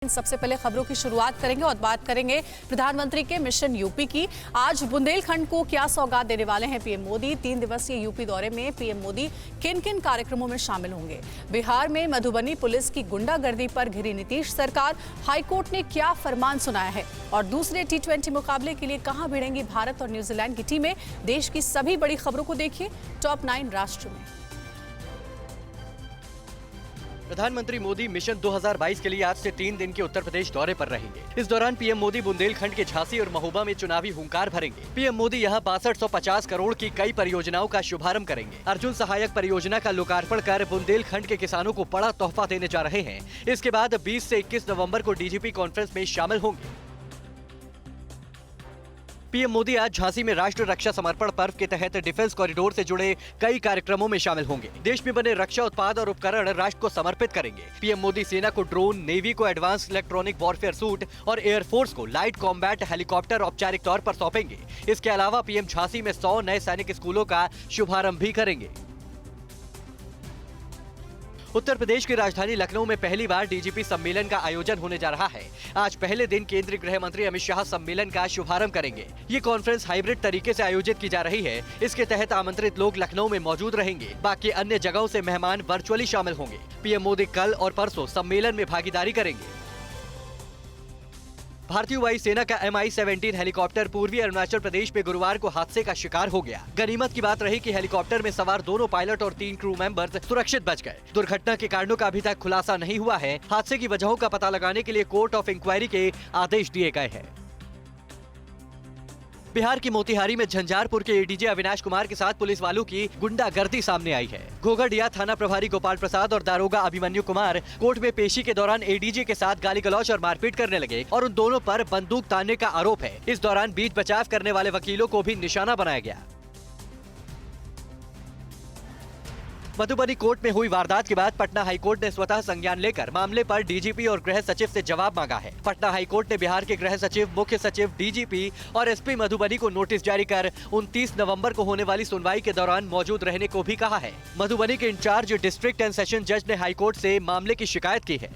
सबसे पहले खबरों की शुरुआत करेंगे और बात करेंगे प्रधानमंत्री के मिशन यूपी की। आज बुंदेलखंड को क्या सौगात देने वाले हैं पीएम मोदी। 3 दिवसीय यूपी दौरे में पीएम मोदी किन किन कार्यक्रमों में शामिल होंगे। बिहार में मधुबनी पुलिस की गुंडागर्दी पर घिरी नीतीश सरकार, हाईकोर्ट ने क्या फरमान सुनाया है और दूसरे T20 मुकाबले के लिए कहां भिड़ेंगी भारत और न्यूजीलैंड की टीमें। देश की सभी बड़ी खबरों को देखिए टॉप 9 राष्ट्र में। प्रधानमंत्री मोदी मिशन 2022 के लिए आज से 3 दिन के उत्तर प्रदेश दौरे पर रहेंगे। इस दौरान पीएम मोदी बुंदेलखंड के झांसी और महोबा में चुनावी हुंकार भरेंगे। पीएम मोदी यहां 6250 करोड़ की कई परियोजनाओं का शुभारंभ करेंगे। अर्जुन सहायक परियोजना का लोकार्पण कर बुंदेलखंड के किसानों को बड़ा तोहफा देने जा रहे हैं। इसके बाद 20 से 21 नवम्बर को डीजीपी कॉन्फ्रेंस में शामिल होंगे। पीएम मोदी आज झांसी में राष्ट्र रक्षा समर्पण पर्व के तहत डिफेंस कॉरिडोर से जुड़े कई कार्यक्रमों में शामिल होंगे। देश में बने रक्षा उत्पाद और उपकरण राष्ट्र को समर्पित करेंगे। पीएम मोदी सेना को ड्रोन, नेवी को एडवांस इलेक्ट्रॉनिक वॉरफेयर सूट और एयरफोर्स को लाइट कॉम्बैट हेलीकॉप्टर औपचारिक तौर पर सौंपेंगे। इसके अलावा पीएम झांसी में 100 नए सैनिक स्कूलों का शुभारंभ भी करेंगे। उत्तर प्रदेश की राजधानी लखनऊ में पहली बार डीजीपी सम्मेलन का आयोजन होने जा रहा है। आज पहले दिन केंद्रीय गृह मंत्री अमित शाह सम्मेलन का शुभारंभ करेंगे। ये कॉन्फ्रेंस हाइब्रिड तरीके से आयोजित की जा रही है। इसके तहत आमंत्रित लोग लखनऊ में मौजूद रहेंगे। बाकी अन्य जगहों से मेहमान वर्चुअली शामिल होंगे। पीएम मोदी कल और परसों सम्मेलन में भागीदारी करेंगे। भारतीय वायुसेना का Mi-17 हेलीकॉप्टर पूर्वी अरुणाचल प्रदेश में गुरुवार को हादसे का शिकार हो गया। गनीमत की बात रही कि हेलीकॉप्टर में सवार दोनों पायलट और 3 क्रू मेंबर्स सुरक्षित बच गए। दुर्घटना के कारणों का अभी तक खुलासा नहीं हुआ है। हादसे की वजहों का पता लगाने के लिए कोर्ट ऑफ इंक्वायरी के आदेश दिए गए हैं। बिहार के मोतिहारी में झंझारपुर के एडीजे अविनाश कुमार के साथ पुलिस वालों की गुंडागर्दी सामने आई है। घोघडिया थाना प्रभारी गोपाल प्रसाद और दारोगा अभिमन्यु कुमार कोर्ट में पेशी के दौरान एडीजे के साथ गाली गलौज और मारपीट करने लगे और उन दोनों पर बंदूक तानने का आरोप है। इस दौरान बीच बचाव करने वाले वकीलों को भी निशाना बनाया गया। मधुबनी कोर्ट में हुई वारदात के बाद पटना हाईकोर्ट ने स्वतः संज्ञान लेकर मामले पर डीजीपी और गृह सचिव से जवाब मांगा है। पटना हाईकोर्ट ने बिहार के गृह सचिव, मुख्य सचिव, डीजीपी और एसपी मधुबनी को नोटिस जारी कर 29 नवंबर को होने वाली सुनवाई के दौरान मौजूद रहने को भी कहा है। मधुबनी के इंचार्ज डिस्ट्रिक्ट एंड सेशन जज ने हाईकोर्ट से मामले की शिकायत की है।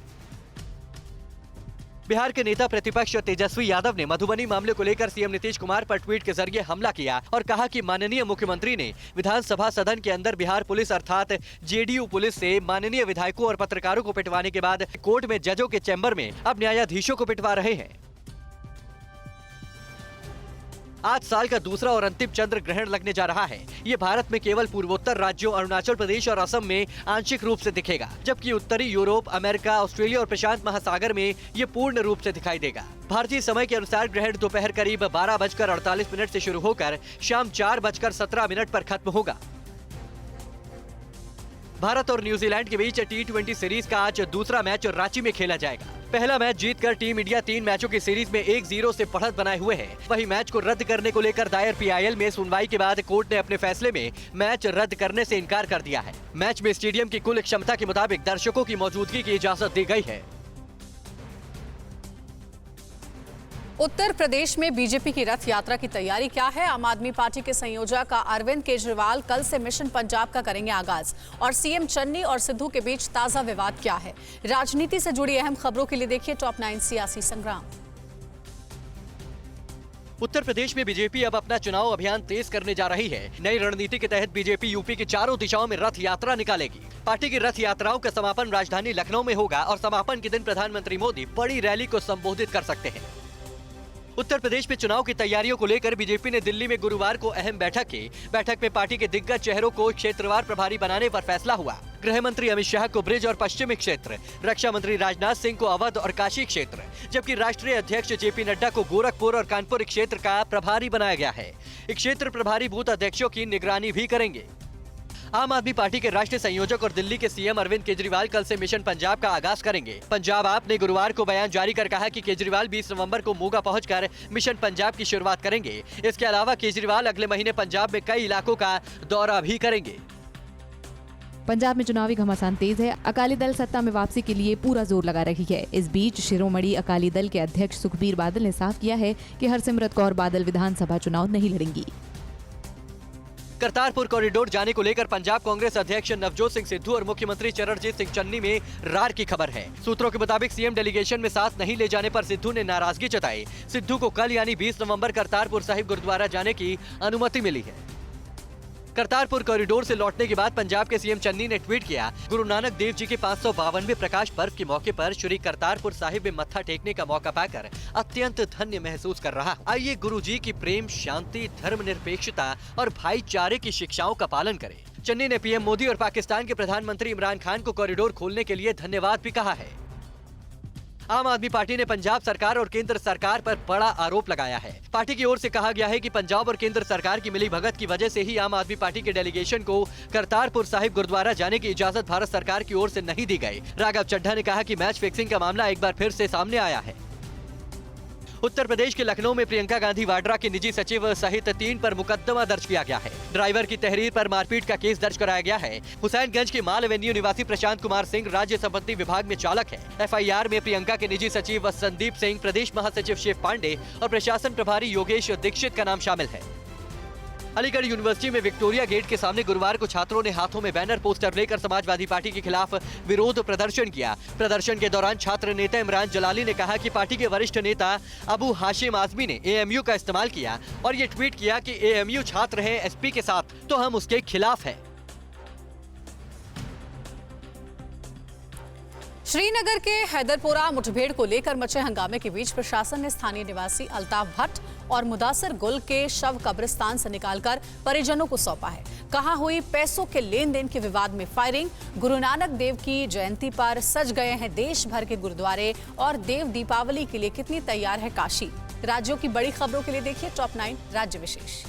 बिहार के नेता प्रतिपक्ष तेजस्वी यादव ने मधुबनी मामले को लेकर सीएम नीतीश कुमार पर ट्वीट के जरिए हमला किया और कहा कि माननीय मुख्यमंत्री ने विधानसभा सदन के अंदर बिहार पुलिस अर्थात जेडीयू पुलिस से माननीय विधायकों और पत्रकारों को पिटवाने के बाद कोर्ट में जजों के चैम्बर में अब न्यायाधीशों को पिटवा रहे हैं। आज साल का दूसरा और अंतिम चंद्र ग्रहण लगने जा रहा है। ये भारत में केवल पूर्वोत्तर राज्यों अरुणाचल प्रदेश और असम में आंशिक रूप से दिखेगा, जबकि उत्तरी यूरोप, अमेरिका, ऑस्ट्रेलिया और प्रशांत महासागर में ये पूर्ण रूप से दिखाई देगा। भारतीय समय के अनुसार ग्रहण दोपहर करीब 12:48 से शुरू होकर शाम 4:17 पर खत्म होगा। भारत और न्यूजीलैंड के बीच T20 सीरीज का आज दूसरा मैच रांची में खेला जाएगा। पहला मैच जीतकर टीम इंडिया 3 मैचों की सीरीज में 1-0 से बढ़त बनाए हुए है। वहीं मैच को रद्द करने को लेकर दायर PIL में सुनवाई के बाद कोर्ट ने अपने फैसले में मैच रद्द करने से इनकार कर दिया है। मैच में स्टेडियम की कुल क्षमता के मुताबिक दर्शकों की मौजूदगी की इजाजत दी गई है। उत्तर प्रदेश में बीजेपी की रथ यात्रा की तैयारी क्या है। आम आदमी पार्टी के संयोजक अरविंद केजरीवाल कल से मिशन पंजाब का करेंगे आगाज और सीएम चन्नी और सिद्धू के बीच ताजा विवाद क्या है। राजनीति से जुड़ी अहम खबरों के लिए देखिए टॉप 9 सियासी संग्राम। उत्तर प्रदेश में बीजेपी अब अपना चुनाव अभियान तेज करने जा रही है। नई रणनीति के तहत बीजेपी यूपी की चारों दिशाओं में रथ यात्रा निकालेगी। पार्टी की रथ यात्राओं का समापन राजधानी लखनऊ में होगा और समापन के दिन प्रधानमंत्री मोदी बड़ी रैली को संबोधित कर सकते हैं। उत्तर प्रदेश में चुनाव की तैयारियों को लेकर बीजेपी ने दिल्ली में गुरुवार को अहम बैठक की। बैठक में पार्टी के दिग्गज चेहरों को क्षेत्रवार प्रभारी बनाने पर फैसला हुआ। गृह मंत्री अमित शाह को ब्रिज और पश्चिमी क्षेत्र, रक्षा मंत्री राजनाथ सिंह को अवध और काशी क्षेत्र, जबकि राष्ट्रीय अध्यक्ष जेपी नड्डा को गोरखपुर और कानपुर क्षेत्र का प्रभारी बनाया गया है। क्षेत्र प्रभारी बूथ अध्यक्षों की निगरानी भी करेंगे। आम आदमी पार्टी के राष्ट्रीय संयोजक और दिल्ली के सीएम अरविंद केजरीवाल कल से मिशन पंजाब का आगाज करेंगे। पंजाब आप ने गुरुवार को बयान जारी कर कहा कि केजरीवाल 20 नवंबर को मोगा पहुंचकर मिशन पंजाब की शुरुआत करेंगे। इसके अलावा केजरीवाल अगले महीने पंजाब में कई इलाकों का दौरा भी करेंगे। पंजाब में चुनावी घमासान तेज है। अकाली दल सत्ता में वापसी के लिए पूरा जोर लगा रही है। इस बीच शिरोमणि अकाली दल के अध्यक्ष सुखबीर बादल ने साफ किया है कि हरसिमरत कौर बादल विधानसभा चुनाव नहीं लड़ेंगी। करतारपुर कॉरिडोर जाने को लेकर पंजाब कांग्रेस अध्यक्ष नवजोत सिंह सिद्धू और मुख्यमंत्री चरणजीत सिंह चन्नी में रार की खबर है। सूत्रों के मुताबिक सीएम डेलीगेशन में साथ नहीं ले जाने पर सिद्धू ने नाराजगी जताई। सिद्धू को कल यानी 20 नवंबर करतारपुर साहिब गुरुद्वारा जाने की अनुमति मिली है। करतारपुर कॉरिडोर से लौटने के बाद पंजाब के सीएम चन्नी ने ट्वीट किया, गुरु नानक देव जी के 552वें प्रकाश पर्व के मौके पर श्री करतारपुर साहिब में मत्था टेकने का मौका पाकर अत्यंत धन्य महसूस कर रहा हूं। आइए गुरु जी की प्रेम, शांति, धर्मनिरपेक्षता और भाईचारे की शिक्षाओं का पालन करें। चन्नी ने पीएम मोदी और पाकिस्तान के प्रधानमंत्री इमरान खान को कॉरिडोर खोलने के लिए धन्यवाद भी कहा है। आम आदमी पार्टी ने पंजाब सरकार और केंद्र सरकार पर बड़ा आरोप लगाया है। पार्टी की ओर से कहा गया है कि पंजाब और केंद्र सरकार की मिलीभगत की वजह से ही आम आदमी पार्टी के डेलीगेशन को करतारपुर साहिब गुरुद्वारा जाने की इजाजत भारत सरकार की ओर से नहीं दी गई। राघव चड्ढा ने कहा कि मैच फिक्सिंग का मामला एक बार फिर से सामने आया है। उत्तर प्रदेश के लखनऊ में प्रियंका गांधी वाड्रा के निजी सचिव सहित 3 पर मुकदमा दर्ज किया गया है। ड्राइवर की तहरीर पर मारपीट का केस दर्ज कराया गया है। हुसैनगंज के माल एवेन्यू निवासी प्रशांत कुमार सिंह राज्य संपत्ति विभाग में चालक है। एफआईआर में प्रियंका के निजी सचिव संदीप सिंह, प्रदेश महासचिव शिव पांडे और प्रशासन प्रभारी योगेश दीक्षित का नाम शामिल है। अलीगढ़ यूनिवर्सिटी में विक्टोरिया गेट के सामने गुरुवार को छात्रों ने हाथों में बैनर पोस्टर लेकर समाजवादी पार्टी के खिलाफ विरोध प्रदर्शन किया। प्रदर्शन के दौरान छात्र नेता इमरान जलाली ने कहा कि पार्टी के वरिष्ठ नेता अबू हाशिम आजमी ने एएमयू का इस्तेमाल किया और ये ट्वीट किया कि एएमयू छात्र है एसपी के साथ तो हम उसके खिलाफ है। श्रीनगर के हैदरपुरा मुठभेड़ को लेकर मचे हंगामे के बीच प्रशासन ने स्थानीय निवासी अल्ताफ भट्ट और मुदासिर गुल के शव कब्रिस्तान से निकालकर परिजनों को सौंपा है। कहां हुई पैसों के लेन देन के विवाद में फायरिंग। गुरु नानक देव की जयंती पर सज गए हैं देश भर के गुरुद्वारे और देव दीपावली के लिए कितनी तैयार है काशी। राज्यों की बड़ी खबरों के लिए देखिए टॉप 9 राज्य विशेष।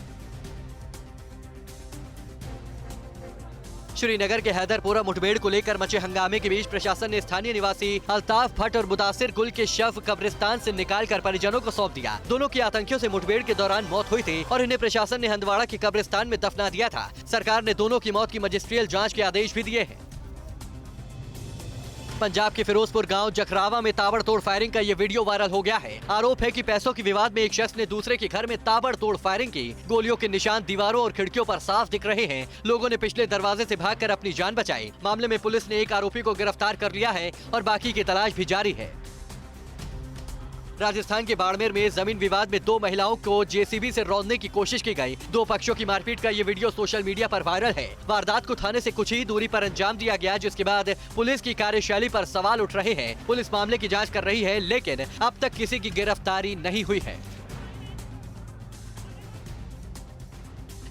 श्रीनगर के हैदरपुरा मुठभेड़ को लेकर मचे हंगामे के बीच प्रशासन ने स्थानीय निवासी अल्ताफ भट्ट और मुदासिर गुल के शव कब्रिस्तान से निकालकर परिजनों को सौंप दिया। दोनों की आतंकियों से मुठभेड़ के दौरान मौत हुई थी और इन्हें प्रशासन ने हंदवाड़ा के कब्रिस्तान में दफना दिया था। सरकार ने दोनों की मौत की मजिस्ट्रियल जांच के आदेश भी दिए हैं। पंजाब के फिरोजपुर गांव जखरावा में ताबड़तोड़ फायरिंग का ये वीडियो वायरल हो गया है। आरोप है कि पैसों के विवाद में एक शख्स ने दूसरे के घर में ताबड़तोड़ फायरिंग की। गोलियों के निशान दीवारों और खिड़कियों पर साफ दिख रहे हैं। लोगों ने पिछले दरवाजे से भागकर अपनी जान बचाई। मामले में पुलिस ने एक आरोपी को गिरफ्तार कर लिया है और बाकी की तलाश भी जारी है। राजस्थान के बाड़मेर में जमीन विवाद में 2 महिलाओं को जेसीबी से रौंदने की कोशिश की गई। 2 पक्षों की मारपीट का ये वीडियो सोशल मीडिया पर वायरल है। वारदात को थाने से कुछ ही दूरी पर अंजाम दिया गया, जिसके बाद पुलिस की कार्यशैली पर सवाल उठ रहे हैं। पुलिस मामले की जांच कर रही है, लेकिन अब तक किसी की गिरफ्तारी नहीं हुई है।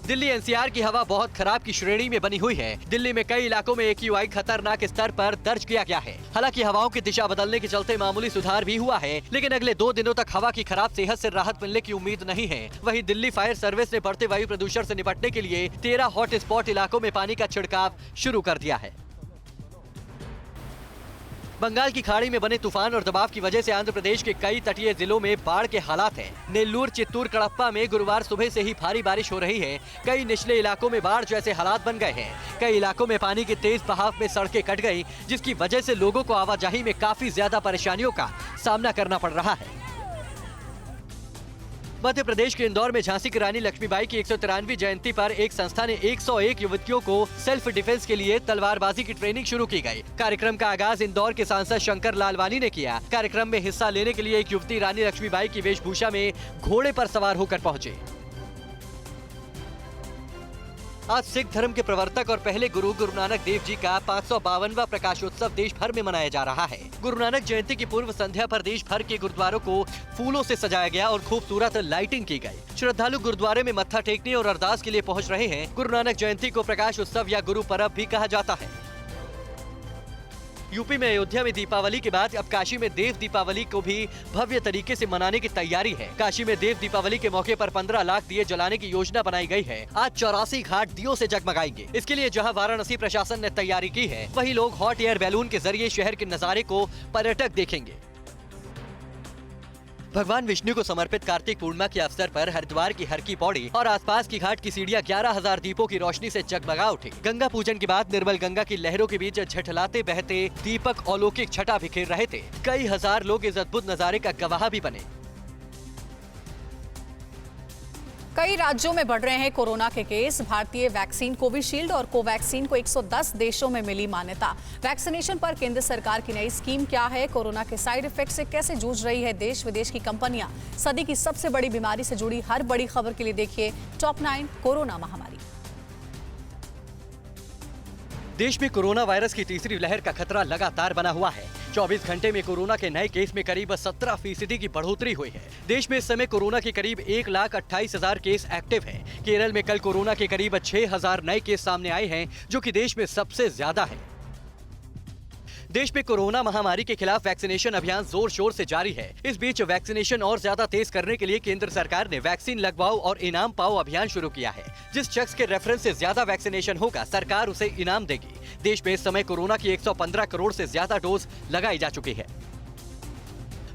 दिल्ली एनसीआर की हवा बहुत खराब की श्रेणी में बनी हुई है। दिल्ली में कई इलाकों में AQI खतरनाक स्तर पर दर्ज किया गया है। हालांकि हवाओं की दिशा बदलने के चलते मामूली सुधार भी हुआ है, लेकिन अगले 2 दिनों तक हवा की खराब सेहत से राहत मिलने की उम्मीद नहीं है। वहीं दिल्ली फायर सर्विस ने बढ़ते वायु प्रदूषण से निपटने के लिए 13 हॉट स्पॉट इलाकों में पानी का छिड़काव शुरू कर दिया है। बंगाल की खाड़ी में बने तूफान और दबाव की वजह से आंध्र प्रदेश के कई तटीय जिलों में बाढ़ के हालात हैं। नेल्लूर, चित्तूर, कड़प्पा में गुरुवार सुबह से ही भारी बारिश हो रही है। कई निचले इलाकों में बाढ़ जैसे हालात बन गए हैं। कई इलाकों में पानी के तेज बहाव में सड़कें कट गई, जिसकी वजह से लोगों को आवाजाही में काफी ज्यादा परेशानियों का सामना करना पड़ रहा है। मध्य प्रदेश के इंदौर में झांसी की रानी लक्ष्मीबाई की 193वीं जयंती पर एक संस्था ने 101 युवतियों को सेल्फ डिफेंस के लिए तलवारबाजी की ट्रेनिंग शुरू की गई। कार्यक्रम का आगाज इंदौर के सांसद शंकर लालवानी ने किया। कार्यक्रम में हिस्सा लेने के लिए एक युवती रानी लक्ष्मीबाई की वेशभूषा में घोड़े पर सवार होकर पहुंची। आज सिख धर्म के प्रवर्तक और पहले गुरु नानक देव जी का 552वां प्रकाशोत्सव देश भर में मनाया जा रहा है। गुरु नानक जयंती की पूर्व संध्या पर देश भर के गुरुद्वारों को फूलों से सजाया गया और खूबसूरत लाइटिंग की गई। श्रद्धालु गुरुद्वारे में मत्था टेकने और अरदास के लिए पहुंच रहे हैं। गुरु नानक जयंती को प्रकाश उत्सव या गुरु पर्व भी कहा जाता है। यूपी में अयोध्या में दीपावली के बाद अब काशी में देव दीपावली को भी भव्य तरीके से मनाने की तैयारी है। काशी में देव दीपावली के मौके पर 15 लाख दिए जलाने की योजना बनाई गई है। आज 84 घाट दियों से जगमगाएंगे। इसके लिए जहां वाराणसी प्रशासन ने तैयारी की है, वहीं लोग हॉट एयर बैलून के जरिए शहर के नजारे को पर्यटक देखेंगे। भगवान विष्णु को समर्पित कार्तिक पूर्णिमा के अवसर पर हरिद्वार की हर की पौड़ी और आसपास की घाट की सीढ़ियां 11,000 दीपों की रोशनी से जगमगा उठी। गंगा पूजन के बाद निर्मल गंगा की लहरों के बीच झठलाते बहते दीपक अलौकिक छटा बिखेर रहे थे। कई हजार लोग इस अद्भुत नजारे का गवाह भी बने। कई राज्यों में बढ़ रहे हैं कोरोना के केस। भारतीय वैक्सीन कोविशील्ड और कोवैक्सीन को 110 देशों में मिली मान्यता। वैक्सीनेशन पर केंद्र सरकार की नई स्कीम क्या है? कोरोना के साइड इफेक्ट से कैसे जूझ रही है देश विदेश की कंपनियां? सदी की सबसे बड़ी बीमारी से जुड़ी हर बड़ी खबर के लिए देखिए टॉप 9 कोरोना महामारी। देश में कोरोना वायरस की तीसरी लहर का खतरा लगातार बना हुआ है। 24 घंटे में कोरोना के नए केस में करीब 17% की बढ़ोतरी हुई है। देश में इस समय कोरोना के करीब 1,28,000 केस एक्टिव हैं। केरल में कल कोरोना के करीब 6,000 नए केस सामने आए हैं, जो कि देश में सबसे ज्यादा है। देश में कोरोना महामारी के खिलाफ वैक्सीनेशन अभियान जोर शोर से जारी है। इस बीच वैक्सीनेशन और ज्यादा तेज करने के लिए केंद्र सरकार ने वैक्सीन लगवाओ और इनाम पाओ अभियान शुरू किया है। जिस शख्स के रेफरेंस से ज्यादा वैक्सीनेशन होगा, सरकार उसे इनाम देगी। देश में इस समय कोरोना की 115 करोड़ से ज्यादा डोज लगाई जा चुकी है।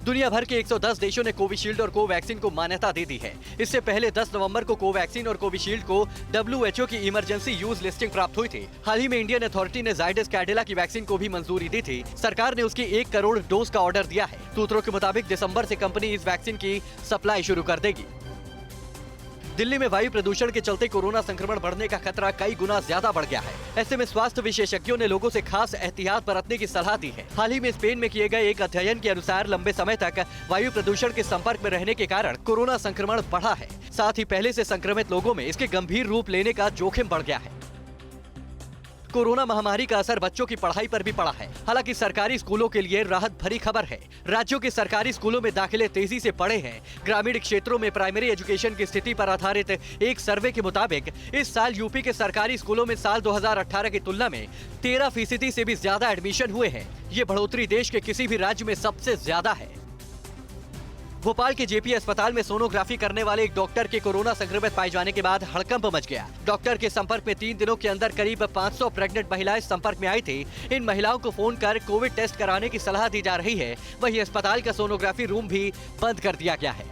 दुनिया भर के 110 देशों ने कोविशील्ड और कोवैक्सीन को मान्यता दे दी है। इससे पहले 10 नवंबर को कोवैक्सीन और कोविशील्ड को WHO की इमरजेंसी यूज लिस्टिंग प्राप्त हुई थी। हाल ही में इंडियन अथॉरिटी ने जायडस कैडिला की वैक्सीन को भी मंजूरी दी थी। सरकार ने उसकी 1 करोड़ डोज का ऑर्डर दिया है। सूत्रों के मुताबिक दिसंबर से कंपनी इस वैक्सीन की सप्लाई शुरू कर देगी। दिल्ली में वायु प्रदूषण के चलते कोरोना संक्रमण बढ़ने का खतरा कई गुना ज्यादा बढ़ गया है। ऐसे में स्वास्थ्य विशेषज्ञों ने लोगों से खास एहतियात बरतने की सलाह दी है। हाल ही में स्पेन में किए गए एक अध्ययन के अनुसार लंबे समय तक वायु प्रदूषण के संपर्क में रहने के कारण कोरोना संक्रमण बढ़ा है। साथ ही पहले से संक्रमित लोगों में इसके गंभीर रूप लेने का जोखिम बढ़ गया है। कोरोना महामारी का असर बच्चों की पढ़ाई पर भी पड़ा है। हालांकि सरकारी स्कूलों के लिए राहत भरी खबर है। राज्यों के सरकारी स्कूलों में दाखिले तेजी से बढ़े हैं। ग्रामीण क्षेत्रों में प्राइमरी एजुकेशन की स्थिति पर आधारित एक सर्वे के मुताबिक इस साल यूपी के सरकारी स्कूलों में साल 2018 की तुलना में 13% से भी ज्यादा एडमिशन हुए हैं। ये बढ़ोतरी देश के किसी भी राज्य में सबसे ज्यादा है। भोपाल के जेपी अस्पताल में सोनोग्राफी करने वाले एक डॉक्टर के कोरोना संक्रमित पाए जाने के बाद हड़कंप मच गया। डॉक्टर के संपर्क में 3 दिनों के अंदर करीब 500 प्रेग्नेंट महिलाएं संपर्क में आई थी। इन महिलाओं को फोन कर कोविड टेस्ट कराने की सलाह दी जा रही है। वहीं अस्पताल का सोनोग्राफी रूम भी बंद कर दिया गया है।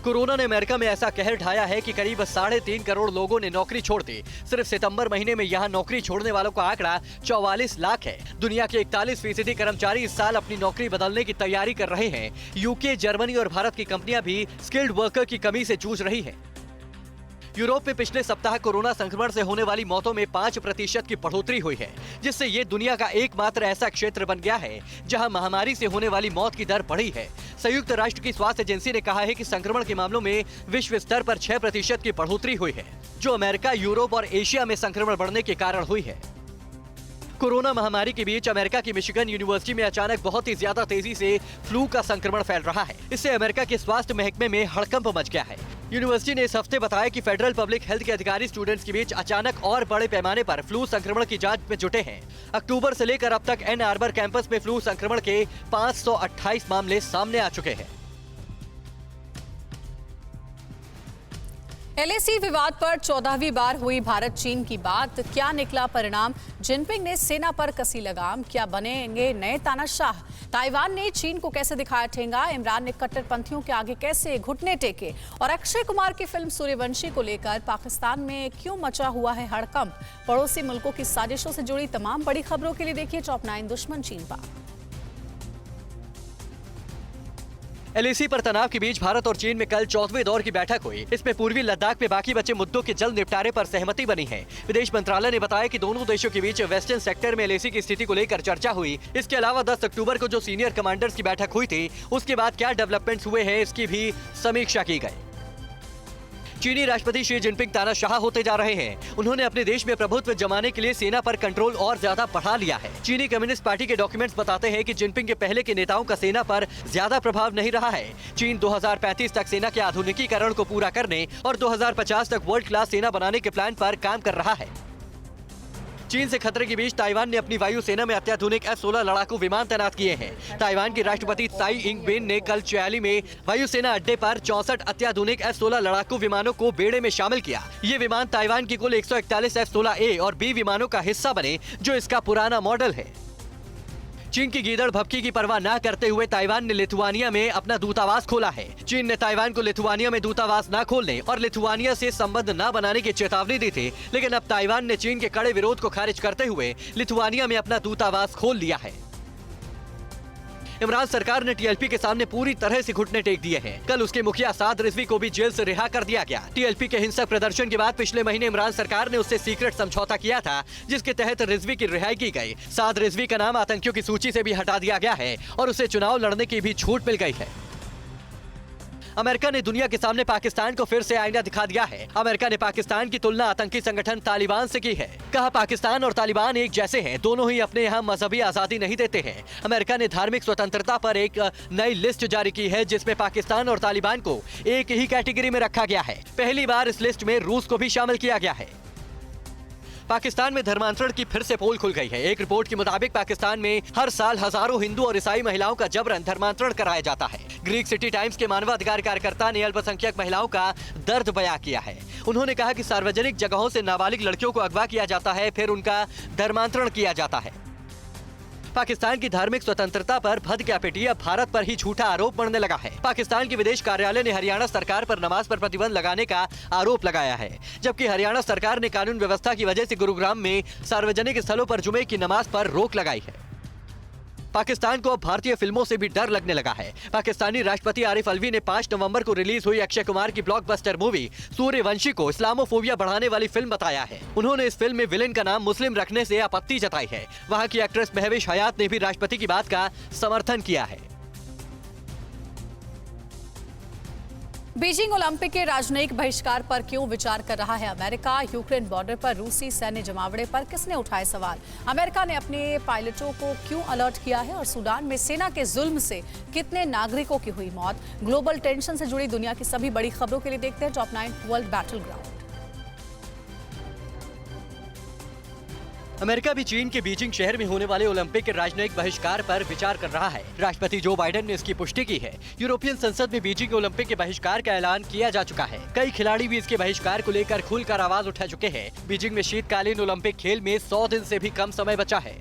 कोरोना ने अमेरिका में ऐसा कहर ढाया है कि करीब 3.5 करोड़ लोगों ने नौकरी छोड़ दी। सिर्फ सितंबर महीने में यहाँ नौकरी छोड़ने वालों का आंकड़ा 44 लाख है। दुनिया के 41% कर्मचारी इस साल अपनी नौकरी बदलने की तैयारी कर रहे हैं। यूके, जर्मनी और भारत की कंपनियां भी स्किल्ड वर्कर की कमी से जूझ रही है। यूरोप में पिछले सप्ताह कोरोना संक्रमण से होने वाली मौतों में 5% की बढ़ोतरी हुई है, जिससे ये दुनिया का एकमात्र ऐसा क्षेत्र बन गया है जहां महामारी से होने वाली मौत की दर बढ़ी है। संयुक्त राष्ट्र की स्वास्थ्य एजेंसी ने कहा है कि संक्रमण के मामलों में विश्व स्तर पर 6% की बढ़ोतरी हुई है, जो अमेरिका, यूरोप और एशिया में संक्रमण बढ़ने के कारण हुई है। कोरोना महामारी के बीच अमेरिका की मिशिगन यूनिवर्सिटी में अचानक बहुत ही ज्यादा तेजी से फ्लू का संक्रमण फैल रहा है। इससे अमेरिका के स्वास्थ्य महकमे में हड़कंप मच गया है। यूनिवर्सिटी ने इस हफ्ते बताया कि फेडरल पब्लिक हेल्थ के अधिकारी स्टूडेंट्स के बीच अचानक और बड़े पैमाने पर फ्लू संक्रमण की जांच में जुटे हैं। अक्टूबर से लेकर अब तक एन आर्बर कैंपस में फ्लू संक्रमण के 528 मामले सामने आ चुके हैं। LAC विवाद पर 14वीं बार हुई भारत चीन की बात। क्या निकला परिणाम? जिनपिंग ने सेना पर कसी लगाम। क्या बनेंगे नए तानाशाह? ताइवान ने चीन को कैसे दिखाया ठेंगा? इमरान ने कट्टरपंथियों के आगे कैसे घुटने टेके? और अक्षय कुमार की फिल्म सूर्यवंशी को लेकर पाकिस्तान में क्यों मचा हुआ है हड़कंप? पड़ोसी मुल्कों की साजिशों से जुड़ी तमाम बड़ी खबरों के लिए देखिए टॉप 9 दुश्मन चीन पर। LAC पर तनाव के बीच भारत और चीन में कल 4वें दौर की बैठक हुई। इसमें पूर्वी लद्दाख में बाकी बचे मुद्दों के जल्द निपटारे पर सहमति बनी है। विदेश मंत्रालय ने बताया कि दोनों देशों के बीच वेस्टर्न सेक्टर में LAC की स्थिति को लेकर चर्चा हुई। इसके अलावा 10 अक्टूबर को जो सीनियर कमांडर्स की बैठक हुई थी, उसके बाद क्या डेवलपमेंट्स हुए हैं, इसकी भी समीक्षा की गई। चीनी राष्ट्रपति शी जिनपिंग तानाशाह होते जा रहे हैं। उन्होंने अपने देश में प्रभुत्व जमाने के लिए सेना पर कंट्रोल और ज्यादा बढ़ा लिया है। चीनी कम्युनिस्ट पार्टी के डॉक्यूमेंट्स बताते हैं कि जिनपिंग के पहले के नेताओं का सेना पर ज्यादा प्रभाव नहीं रहा है। चीन 2035 तक सेना के आधुनिकीकरण को पूरा करने और 2050 तक वर्ल्ड क्लास सेना बनाने के प्लान पर काम कर रहा है। चीन से खतरे के बीच ताइवान ने अपनी वायुसेना में अत्याधुनिक F-16 लड़ाकू विमान तैनात किए हैं। ताइवान की राष्ट्रपति त्साई इंग-वेन ने कल चियाली में वायुसेना अड्डे पर 64 अत्याधुनिक F-16 लड़ाकू विमानों को बेड़े में शामिल किया। ये विमान ताइवान की कुल 141 F-16A और B विमानों का हिस्सा बने, जो इसका पुराना मॉडल है। चीन की गीदड़ भभकी की परवाह न करते हुए ताइवान ने लिथुआनिया में अपना दूतावास खोला है। चीन ने ताइवान को लिथुआनिया में दूतावास न खोलने और लिथुआनिया से संबंध न बनाने की चेतावनी दी थी, लेकिन अब ताइवान ने चीन के कड़े विरोध को खारिज करते हुए लिथुआनिया में अपना दूतावास खोल लिया है। इमरान सरकार ने टीएलपी के सामने पूरी तरह से घुटने टेक दिए हैं। कल उसके मुखिया साद रिजवी को भी जेल से रिहा कर दिया गया। टीएलपी के हिंसक प्रदर्शन के बाद पिछले महीने इमरान सरकार ने उससे सीक्रेट समझौता किया था, जिसके तहत रिजवी की रिहाई की गई। साद रिजवी का नाम आतंकियों की सूची से भी हटा दिया गया है और उसे चुनाव लड़ने की भी छूट मिल गई है। अमेरिका ने दुनिया के सामने पाकिस्तान को फिर से आईना दिखा दिया है। अमेरिका ने पाकिस्तान की तुलना आतंकी संगठन तालिबान से की है। कहा पाकिस्तान और तालिबान एक जैसे हैं, दोनों ही अपने यहाँ मजहबी आजादी नहीं देते हैं। अमेरिका ने धार्मिक स्वतंत्रता पर एक नई लिस्ट जारी की है, जिसमें पाकिस्तान और तालिबान को एक ही कैटेगरी में रखा गया है। पहली बार इस लिस्ट में रूस को भी शामिल किया गया है। पाकिस्तान में धर्मांतरण की फिर से पोल खुल गई है। एक रिपोर्ट के मुताबिक पाकिस्तान में हर साल हजारों हिंदू और ईसाई महिलाओं का जबरन धर्मांतरण कराया जाता है। ग्रीक सिटी टाइम्स के मानवाधिकार कार्यकर्ता ने अल्पसंख्यक महिलाओं का दर्द बयां किया है। उन्होंने कहा कि सार्वजनिक जगहों से नाबालिग लड़कियों को अगवा किया जाता है, फिर उनका धर्मांतरण किया जाता है। पाकिस्तान की धार्मिक स्वतंत्रता पर भद क्या पिटी, अब भारत पर ही झूठा आरोप बढ़ने लगा है। पाकिस्तान के विदेश कार्यालय ने हरियाणा सरकार पर नमाज पर प्रतिबंध लगाने का आरोप लगाया है, जबकि हरियाणा सरकार ने कानून व्यवस्था की वजह से गुरुग्राम में सार्वजनिक स्थलों पर जुमे की नमाज पर रोक लगाई है। पाकिस्तान को अब भारतीय फिल्मों से भी डर लगने लगा है। पाकिस्तानी राष्ट्रपति आरिफ अलवी ने 5 नवंबर को रिलीज हुई अक्षय कुमार की ब्लॉकबस्टर मूवी सूर्यवंशी को इस्लामोफोबिया बढ़ाने वाली फिल्म बताया है। उन्होंने इस फिल्म में विलेन का नाम मुस्लिम रखने से आपत्ति जताई है। वहां की एक्ट्रेस महविश हयात ने भी राष्ट्रपति की बात का समर्थन किया है। बीजिंग ओलंपिक के राजनयिक बहिष्कार पर क्यों विचार कर रहा है अमेरिका? यूक्रेन बॉर्डर पर रूसी सैन्य जमावड़े पर किसने उठाए सवाल? अमेरिका ने अपने पायलटों को क्यों अलर्ट किया है? और सूडान में सेना के जुल्म से कितने नागरिकों की हुई मौत? ग्लोबल टेंशन से जुड़ी दुनिया की सभी बड़ी खबरों के लिए देखते हैं top 9 world battle ground. America भी चीन के बीजिंग शहर में होने वाले ओलंपिक के राजनयिक बहिष्कार पर विचार कर रहा है। राष्ट्रपति जो बाइडेन ने इसकी पुष्टि की है। यूरोपियन संसद में बीजिंग ओलंपिक के बहिष्कार का ऐलान किया जा चुका है। कई खिलाड़ी भी इसके बहिष्कार को लेकर खुलकर आवाज उठा चुके हैं। बीजिंग में शीतकालीन ओलंपिक खेल में 100 दिन से भी कम समय बचा है।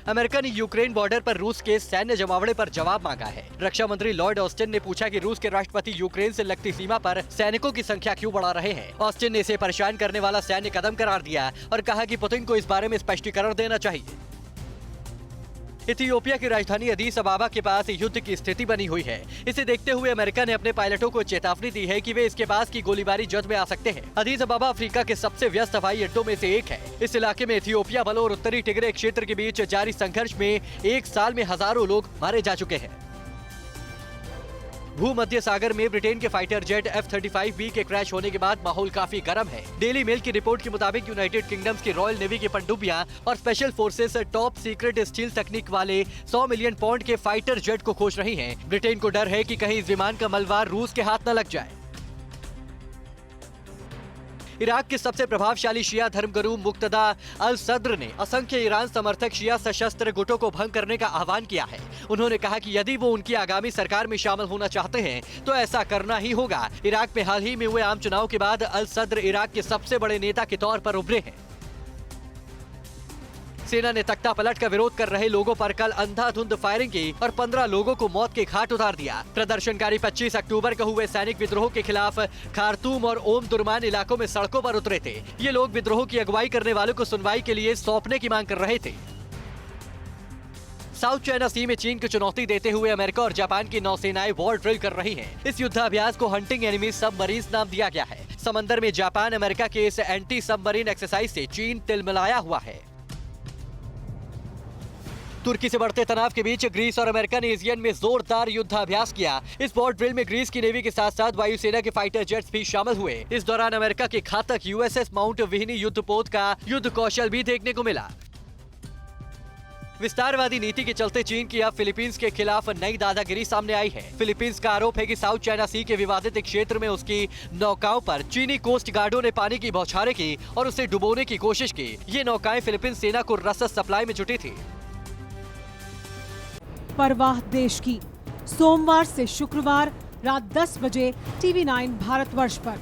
अमेरिका ने यूक्रेन बॉर्डर पर रूस के सैन्य जमावड़े पर जवाब मांगा है। रक्षा मंत्री लॉर्ड ऑस्टिन ने पूछा कि रूस के राष्ट्रपति यूक्रेन से लगती सीमा पर सैनिकों की संख्या क्यों बढ़ा रहे हैं। ऑस्टिन ने इसे परेशान करने वाला सैन्य कदम करार दिया और कहा कि पुतिन को इस बारे में स्पष्टीकरण देना चाहिए। इथियोपिया की राजधानी अदीस अबाबा के पास युद्ध की स्थिति बनी हुई है। इसे देखते हुए अमेरिका ने अपने पायलटों को चेतावनी दी है कि वे इसके पास की गोलीबारी जद में आ सकते हैं। अदीस अबाबा अफ्रीका के सबसे व्यस्त हवाई अड्डों में से एक है। इस इलाके में इथियोपिया बलों और उत्तरी टिग्रे क्षेत्र के बीच जारी संघर्ष में एक साल में हजारों लोग मारे जा चुके हैं। भूमध्य सागर में ब्रिटेन के फाइटर जेट F-35B के क्रैश होने के बाद माहौल काफी गर्म है। डेली मेल की रिपोर्ट के मुताबिक यूनाइटेड किंगडम्स की रॉयल नेवी की पनडुब्बियां और special forces top secret steel तकनीक वाले 100 मिलियन पाउंड के फाइटर जेट को खोज रही हैं। ब्रिटेन को डर है कि कहीं इस विमान का मलबा रूस के हाथ न लग जाए। इराक के सबसे प्रभावशाली शिया धर्मगुरु मुक्तदा अल सद्र ने असंख्य ईरान समर्थक शिया सशस्त्र गुटों को भंग करने का आह्वान किया है। उन्होंने कहा कि यदि वो उनकी आगामी सरकार में शामिल होना चाहते हैं तो ऐसा करना ही होगा। इराक में हाल ही में हुए आम चुनाव के बाद अल सद्र इराक के सबसे बड़े नेता के तौर पर उभरे हैं। सेना ने तख्ता पलट का विरोध कर रहे लोगों पर कल अंधाधुंध फायरिंग की और 15 लोगों को मौत के घाट उतार दिया। प्रदर्शनकारी 25 अक्टूबर को हुए सैनिक विद्रोह के खिलाफ खार्तूम और ओम दुरमान इलाकों में सड़कों पर उतरे थे। ये लोग विद्रोह की अगुवाई करने वालों को सुनवाई के लिए सौंपने की मांग कर रहे थे। साउथ चाइना सी में चीन को चुनौती देते हुए अमेरिका और जापान की नौसेनाएं वॉर ड्रिल कर रही हैं। इस युद्धाभ्यास को हंटिंग एनिमी सबमरीन नाम दिया गया है। समंदर में जापान अमेरिका के इस एंटी सबमरीन एक्सरसाइज से चीन तिलमिलाया हुआ है। तुर्की से बढ़ते तनाव के बीच ग्रीस और अमेरिका ने एजियन में जोरदार युद्धाभ्यास किया। इस वॉर ड्रिल में ग्रीस की नेवी के साथ साथ वायुसेना के फाइटर जेट्स भी शामिल हुए। इस दौरान अमेरिका के घातक USS माउंट विहनी युद्धपोत का युद्ध कौशल भी देखने को मिला। विस्तारवादी नीति के चलते चीन की अब फिलीपींस के खिलाफ नई दादागिरी सामने आई है। फिलीपींस का आरोप है कि साउथ चाइना सी के विवादित क्षेत्र में उसकी नौकाओं पर चीनी कोस्ट गार्डों ने पानी की बौछारें की और उसे डुबोने की कोशिश की। ये नौकाएं फिलीपींस सेना को रसद सप्लाई में जुटी थी। परवाह देश की, सोमवार से शुक्रवार रात 10 बजे TV9 भारतवर्ष पर।